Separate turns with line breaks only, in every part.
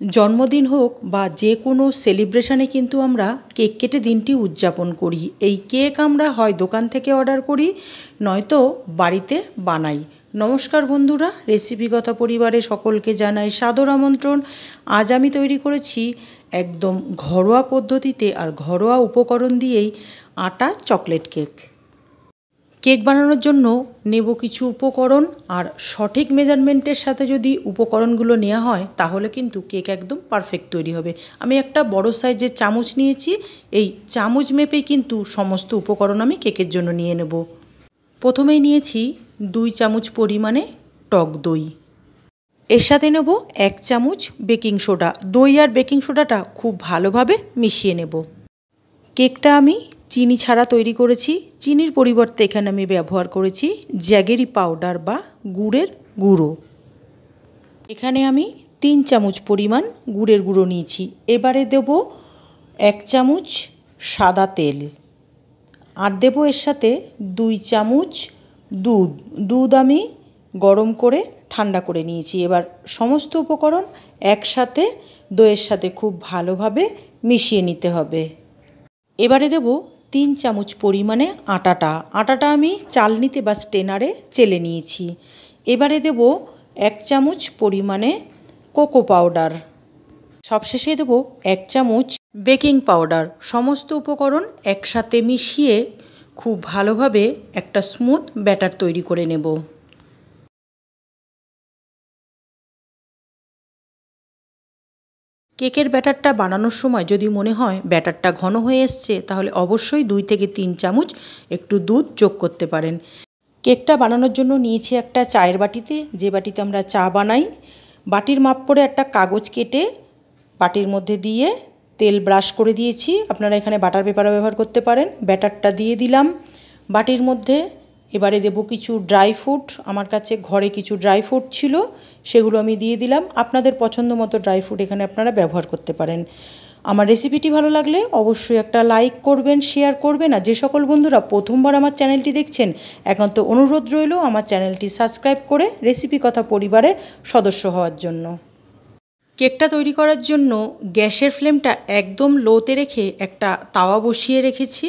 জন্মদিন হোক বা যে কোনো সেলিব্রেশনে কিন্তু আমরা কেক কেটে দিনটি উদযাপন করি। এই কেক আমরা হয় দোকান থেকে অর্ডার করি, নয়তো বাড়িতে বানাই। নমস্কার বন্ধুরা, রেসিপিগত পরিবারে সকলকে জানাই সাদর আমন্ত্রণ। আজ আমি তৈরি করেছি একদম ঘরোয়া পদ্ধতিতে আর ঘরোয়া উপকরণ দিয়েই আটা চকলেট কেক। কেক বানানোর জন্য নেব কিছু উপকরণ, আর সঠিক মেজারমেন্টের সাথে যদি উপকরণগুলো নেওয়া হয় তাহলে কিন্তু কেক একদম পারফেক্ট তৈরি হবে। আমি একটা বড় সাইজের চামচ নিয়েছি, এই চামচ মেপেই কিন্তু সমস্ত উপকরণ আমি কেকের জন্য নিয়ে নেব। প্রথমেই নিয়েছি 2 চামচ পরিমাণে টক দই, এর সাথে নেব 1 চামচ বেকিং সোডা। দই আর বেকিং সোডাটা খুব ভালোভাবে মিশিয়ে নেব। কেকটা আমি চিনি ছাড়া তৈরি করেছি, চিনির পরিবর্তে এখানে আমি ব্যবহার করেছি জ্যাগেরি পাউডার বা গুড়ের গুঁড়ো। এখানে আমি 3 চামচ পরিমাণ গুড়ের গুঁড়ো নিয়েছি। এবারে দেব 1 চামচ সাদা তেল, আর দেব এর সাথে 2 চামচ দুধ আমি গরম করে ঠান্ডা করে নিয়েছি। এবার সমস্ত উপকরণ একসাথে দইয়ের সাথে খুব ভালোভাবে মিশিয়ে নিতে হবে। এবারে দেব 3 চামচ পরিমাণে আটাটা আমি চালনিতে বা স্টেনারে চেলে নিয়েছি। এবারে দেব 1 চামচ পরিমাণে কোকো পাউডার, সবশেষে দেব 1 চামচ বেকিং পাউডার। সমস্ত উপকরণ একসাথে মিশিয়ে খুব ভালোভাবে একটা স্মুথ ব্যাটার তৈরি করে নেব। কেকের ব্যাটারটা বানানোর সময় যদি মনে হয় ব্যাটারটা ঘন হয়ে এসছে, তাহলে অবশ্যই 2 থেকে 3 চামচ একটু দুধ যোগ করতে পারেন। কেকটা বানানোর জন্য নিয়েছি একটা চায়ের বাটিতে, যে বাটিতে আমরা চা বানাই। বাটির মাপ করে একটা কাগজ কেটে বাটির মধ্যে দিয়ে তেল ব্রাশ করে দিয়েছি। আপনারা এখানে বাটার পেপারও ব্যবহার করতে পারেন। ব্যাটারটা দিয়ে দিলাম বাটির মধ্যে। এবারে দেব কিছু ড্রাই ফ্রুট। আমার কাছে ঘরে কিছু ড্রাই ফ্রুট ছিল, সেগুলো আমি দিয়ে দিলাম। আপনাদের পছন্দ মতো ড্রাই ফ্রুট এখানে আপনারা ব্যবহার করতে পারেন। আমার রেসিপিটি ভালো লাগলে অবশ্যই একটা লাইক করবেন, শেয়ার করবেন। আর যে সকল বন্ধুরা প্রথমবার আমার চ্যানেলটি দেখছেন, একান্ত অনুরোধ রইল আমার চ্যানেলটি সাবস্ক্রাইব করে রেসিপি কথা পরিবারের সদস্য হওয়ার জন্য। কেকটা তৈরি করার জন্য গ্যাসের ফ্লেমটা একদম লোতে রেখে একটা তাওয়া বসিয়ে রেখেছি।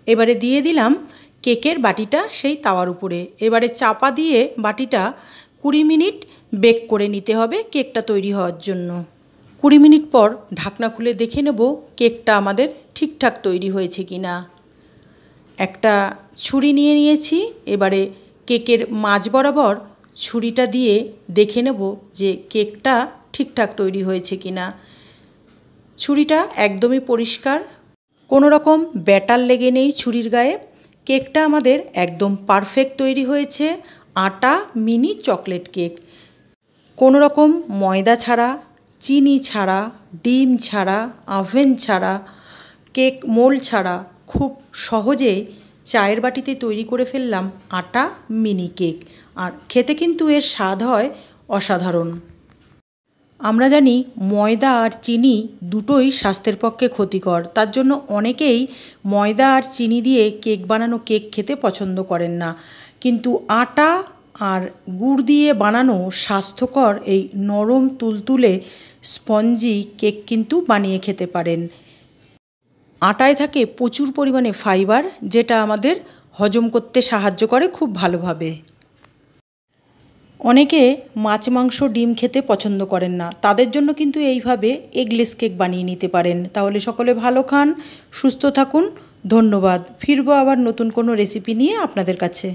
এবারে দিয়ে দিলাম কেকের বাটিটা সেই তাওয়ার উপরে। এবারে চাপা দিয়ে বাটিটা 20 মিনিট বেক করে নিতে হবে কেকটা তৈরি হওয়ার জন্য। 20 মিনিট পর ঢাকনা খুলে দেখে নেব কেকটা আমাদের ঠিকঠাক তৈরি হয়েছে কি না। একটা ছুরি নিয়ে নিয়েছি। এবারে কেকের মাঝ বরাবর ছুরিটা দিয়ে দেখে নেব যে কেকটা ঠিকঠাক তৈরি হয়েছে কি না। ছুরিটা একদমই পরিষ্কার, কোনো রকম ব্যাটার লেগে নেই ছুরির গায়ে। কেকটা আমাদের একদম পারফেক্ট তৈরি হয়েছে। আটা মিনি চকলেট কেক, কোনো রকম ময়দা ছাড়া, চিনি ছাড়া, ডিম ছাড়া, ওভেন ছাড়া, কেক মোল্ড ছাড়া খুব সহজে চায়ের বাটিতে তৈরি করে ফেললাম আটা মিনি কেক। আর খেতে কিন্তু এর স্বাদ হয় অসাধারণ। আমরা জানি ময়দা আর চিনি দুটোই স্বাস্থ্যের পক্ষে ক্ষতিকর, তার জন্য অনেকেই ময়দা আর চিনি দিয়ে কেক বানানো কেক খেতে পছন্দ করেন না। কিন্তু আটা আর গুড় দিয়ে বানানো স্বাস্থ্যকর এই নরম তুলতুলে স্পঞ্জি কেক কিন্তু বানিয়ে খেতে পারেন। আটায় থাকে প্রচুর পরিমাণে ফাইবার, যেটা আমাদের হজম করতে সাহায্য করে খুব ভালোভাবে। অনেকে মাছ মাংস ডিম খেতে পছন্দ করেন না, তাদের জন্য কিন্তু এইভাবে এগলেস কেক বানিয়ে নিতে পারেন। তাহলে সকলে ভালো খান, সুস্থ থাকুন। ধন্যবাদ। ফিরবো আবার নতুন কোনো রেসিপি নিয়ে আপনাদের কাছে।